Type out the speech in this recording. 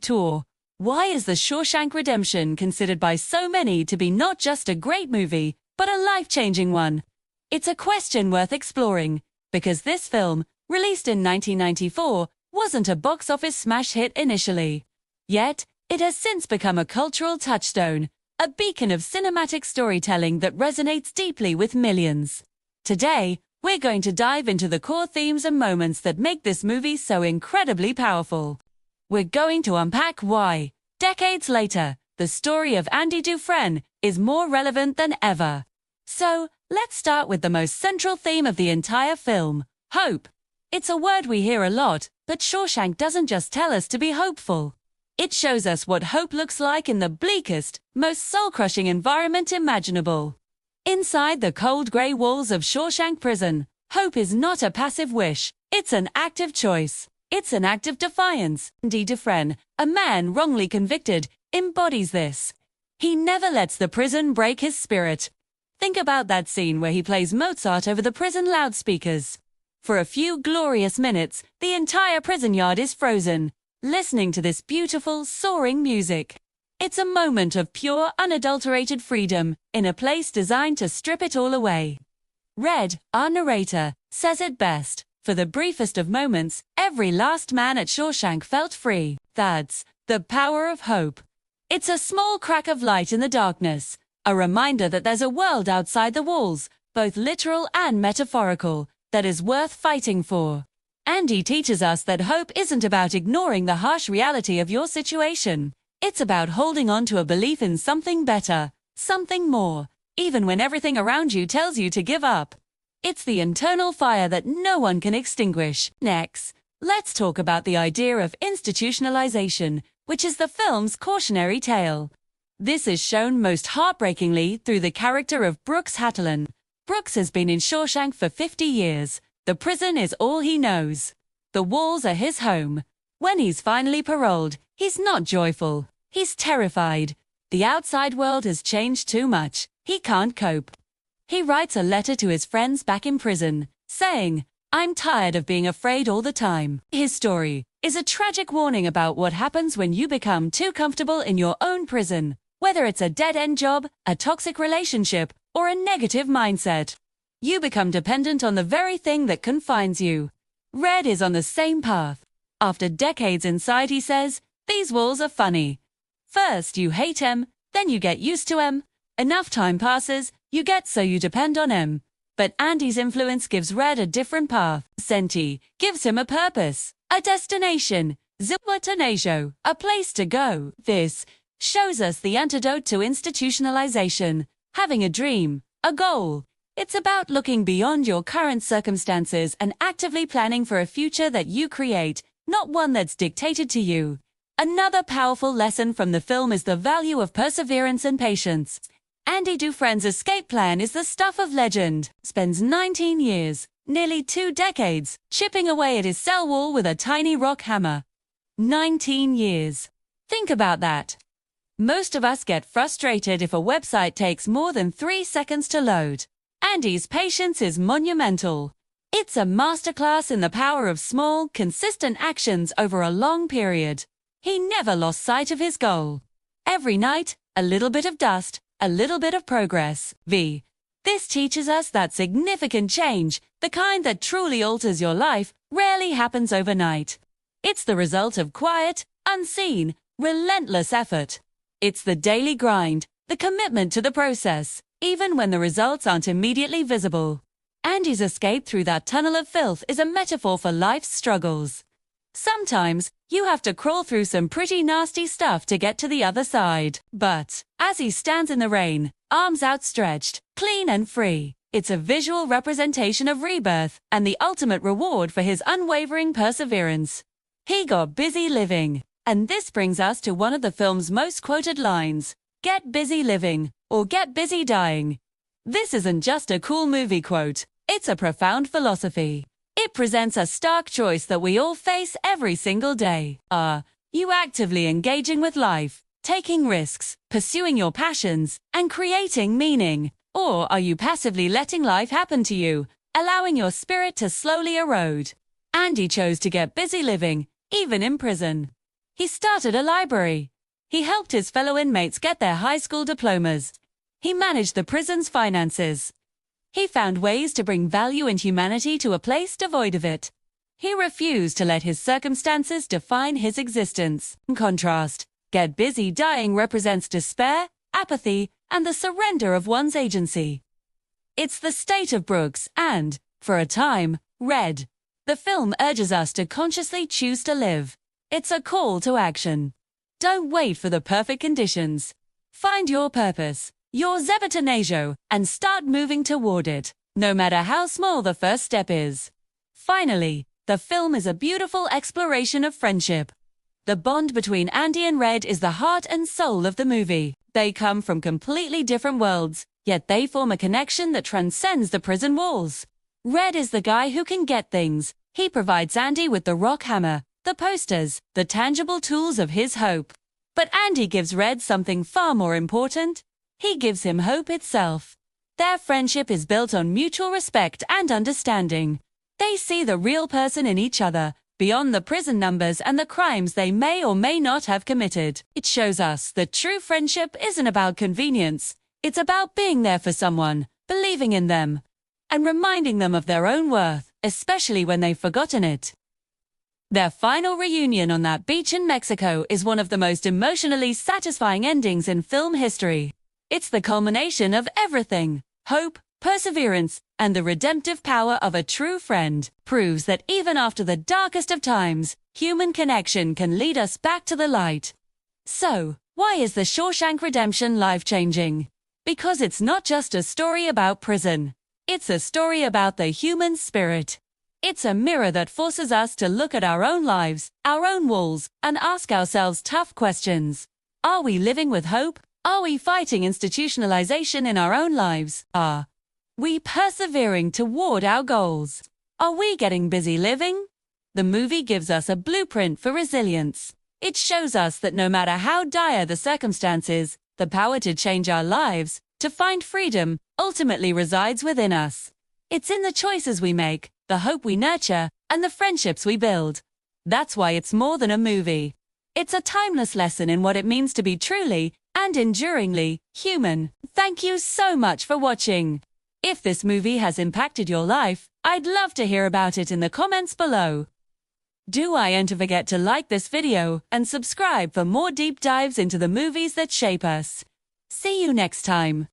tour. Why is The Shawshank Redemption considered by so many to be not just a great movie, but a life-changing one? It's a question worth exploring, because this film, released in 1994, wasn't a box office smash hit initially. Yet, it has since become a cultural touchstone, a beacon of cinematic storytelling that resonates deeply with millions. Today, we're going to dive into the core themes and moments that make this movie so incredibly powerful. We're going to unpack why, decades later, the story of Andy Dufresne is more relevant than ever. So, let's start with the most central theme of the entire film: hope. It's a word we hear a lot, but Shawshank doesn't just tell us to be hopeful. It shows us what hope looks like in the bleakest, most soul-crushing environment imaginable. Inside the cold grey walls of Shawshank Prison, hope is not a passive wish, it's an active choice. It's an act of defiance. Andy Dufresne, a man wrongly convicted, embodies this. He never lets the prison break his spirit. Think about that scene where he plays Mozart over the prison loudspeakers. For a few glorious minutes, the entire prison yard is frozen, listening to this beautiful, soaring music. It's a moment of pure, unadulterated freedom, in a place designed to strip it all away. Red, our narrator, says it best. For the briefest of moments, every last man at Shawshank felt free. That's the power of hope. It's a small crack of light in the darkness, a reminder that there's a world outside the walls, both literal and metaphorical, that is worth fighting for. Andy teaches us that hope isn't about ignoring the harsh reality of your situation. It's about holding on to a belief in something better, something more, even when everything around you tells you to give up. It's the internal fire that no one can extinguish. Next, let's talk about the idea of institutionalization, which is the film's cautionary tale. This is shown most heartbreakingly through the character of Brooks Hatterlin. Brooks has been in Shawshank for 50 years. The prison is all he knows. The walls are his home. When he's finally paroled, he's not joyful. He's terrified. The outside world has changed too much. He can't cope. He writes a letter to his friends back in prison, saying, "I'm tired of being afraid all the time." His story is a tragic warning about what happens when you become too comfortable in your own prison, whether it's a dead-end job, a toxic relationship, or a negative mindset. You become dependent on the very thing that confines you. Red is on the same path. After decades inside, he says, "These walls are funny. First you hate him, then you get used to him. Enough time passes, you get so you depend on him." But Andy's influence gives Red a different path. Senti gives him a purpose, a destination, Zilwatanejo, a place to go. This shows us the antidote to institutionalization, having a dream, a goal. It's about looking beyond your current circumstances and actively planning for a future that you create, not one that's dictated to you. Another powerful lesson from the film is the value of perseverance and patience. Andy Dufresne's escape plan is the stuff of legend. Spends 19 years, nearly 2 decades, chipping away at his cell wall with a tiny rock hammer. 19 years. Think about that. Most of us get frustrated if a website takes more than 3 seconds to load. Andy's patience is monumental. It's a masterclass in the power of small, consistent actions over a long period. He never lost sight of his goal. Every night, a little bit of dust, a little bit of progress. This teaches us that significant change, the kind that truly alters your life, rarely happens overnight. It's the result of quiet, unseen, relentless effort. It's the daily grind, the commitment to the process, even when the results aren't immediately visible. Andy's escape through that tunnel of filth is a metaphor for life's struggles. Sometimes, you have to crawl through some pretty nasty stuff to get to the other side. But, as he stands in the rain, arms outstretched, clean and free, it's a visual representation of rebirth and the ultimate reward for his unwavering perseverance. He got busy living. And this brings us to one of the film's most quoted lines: "Get busy living, or get busy dying." This isn't just a cool movie quote, it's a profound philosophy. It presents a stark choice that we all face every single day. Are you actively engaging with life, taking risks, pursuing your passions, and creating meaning? Or are you passively letting life happen to you, allowing your spirit to slowly erode? Andy chose to get busy living, even in prison. He started a library. He helped his fellow inmates get their high school diplomas. He managed the prison's finances. He found ways to bring value and humanity to a place devoid of it. He refused to let his circumstances define his existence. In contrast, Get Busy Dying represents despair, apathy, and the surrender of one's agency. It's the state of Brooks and, for a time, Red. The film urges us to consciously choose to live. It's a call to action. Don't wait for the perfect conditions. Find your purpose, your zevatonazio, and start moving toward it, no matter how small the first step is. Finally, the film is a beautiful exploration of friendship. The bond between Andy and Red is the heart and soul of the movie. They come from completely different worlds, yet they form a connection that transcends the prison walls. Red is the guy who can get things. He provides Andy with the rock hammer, the posters, the tangible tools of his hope. But Andy gives Red something far more important. He gives him hope itself. Their friendship is built on mutual respect and understanding. They see the real person in each other, beyond the prison numbers and the crimes they may or may not have committed. It shows us that true friendship isn't about convenience. It's about being there for someone, believing in them, and reminding them of their own worth, especially when they've forgotten it. Their final reunion on that beach in Mexico is one of the most emotionally satisfying endings in film history. It's the culmination of everything: hope, perseverance, and the redemptive power of a true friend. Proves that even after the darkest of times, human connection can lead us back to the light. So, why is The Shawshank Redemption life-changing? Because it's not just a story about prison. It's a story about the human spirit. It's a mirror that forces us to look at our own lives, our own walls, and ask ourselves tough questions. Are we living with hope? Are we fighting institutionalization in our own lives? Are we persevering toward our goals? Are we getting busy living? The movie gives us a blueprint for resilience. It shows us that no matter how dire the circumstances, the power to change our lives, to find freedom, ultimately resides within us. It's in the choices we make, the hope we nurture, and the friendships we build. That's why it's more than a movie. It's a timeless lesson in what it means to be truly and enduringly human. Thank you so much for watching. If this movie has impacted your life, I'd love to hear about it in the comments below. Don't forget to like this video and subscribe for more deep dives into the movies that shape us. See you next time.